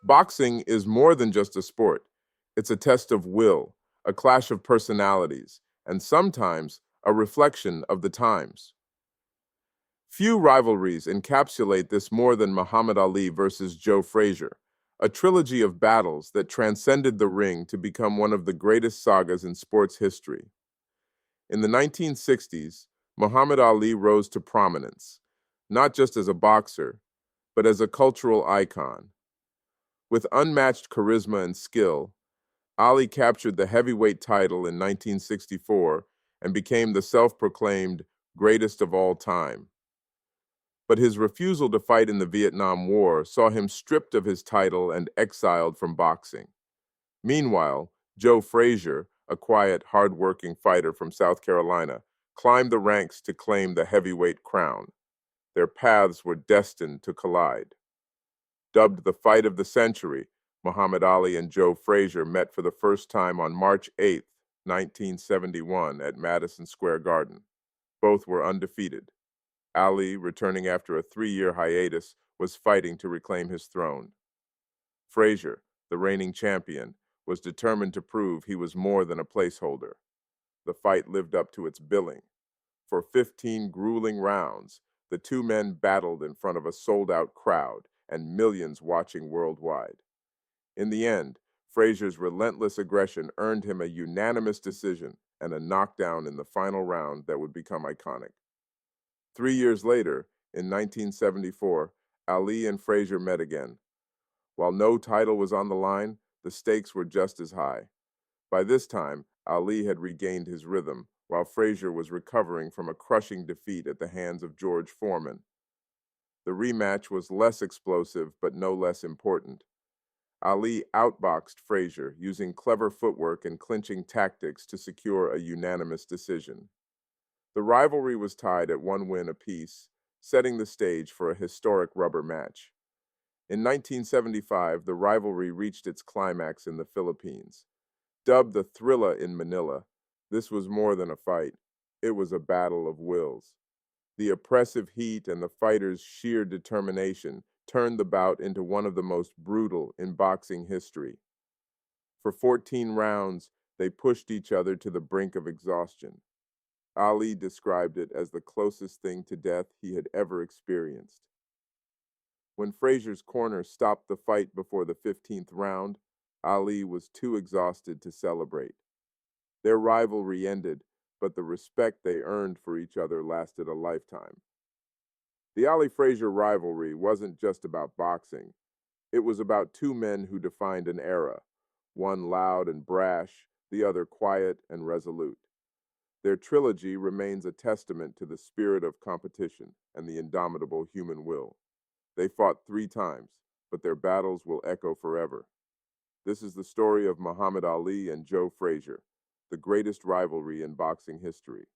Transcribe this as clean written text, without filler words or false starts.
Boxing is more than just a sport. It's a test of will, a clash of personalities, and sometimes a reflection of the times. Few rivalries encapsulate this more than Muhammad Ali versus Joe Frazier, a trilogy of battles that transcended the ring to become one of the greatest sagas in sports history. In the 1960s, Muhammad Ali rose to prominence, not just as a boxer, but as a cultural icon. With unmatched charisma and skill, Ali captured the heavyweight title in 1964 and became the self-proclaimed greatest of all time. But his refusal to fight in the Vietnam War saw him stripped of his title and exiled from boxing. Meanwhile, Joe Frazier, a quiet, hard-working fighter from South Carolina, climbed the ranks to claim the heavyweight crown. Their paths were destined to collide. Dubbed the fight of the century, Muhammad Ali and Joe Frazier met for the first time on March 8, 1971, at Madison Square Garden. Both were undefeated. Ali, returning after a 3-year hiatus, was fighting to reclaim his throne. Frazier, the reigning champion, was determined to prove he was more than a placeholder. The fight lived up to its billing. For 15 grueling rounds, the two men battled in front of a sold-out crowd and millions watching worldwide. In the end, Frazier's relentless aggression earned him a unanimous decision and a knockdown in the final round that would become iconic. 3 years later, in 1974, Ali and Frazier met again. While no title was on the line, the stakes were just as high. By this time, Ali had regained his rhythm, while Frazier was recovering from a crushing defeat at the hands of George Foreman. The rematch was less explosive, but no less important. Ali outboxed Frazier, using clever footwork and clinching tactics to secure a unanimous decision. The rivalry was tied at 1 win apiece, setting the stage for a historic rubber match. In 1975, the rivalry reached its climax in the Philippines. Dubbed the Thrilla in Manila, this was more than a fight. It was a battle of wills. The oppressive heat and the fighters' sheer determination turned the bout into one of the most brutal in boxing history. For 14 rounds, they pushed each other to the brink of exhaustion. Ali described it as the closest thing to death he had ever experienced. When Frazier's corner stopped the fight before the 15th round, Ali was too exhausted to celebrate. Their rivalry ended, but the respect they earned for each other lasted a lifetime. The Ali-Frazier rivalry wasn't just about boxing. It was about two men who defined an era, one loud and brash, the other quiet and resolute. Their trilogy remains a testament to the spirit of competition and the indomitable human will. They fought 3 times, but their battles will echo forever. This is the story of Muhammad Ali and Joe Frazier, the greatest rivalry in boxing history.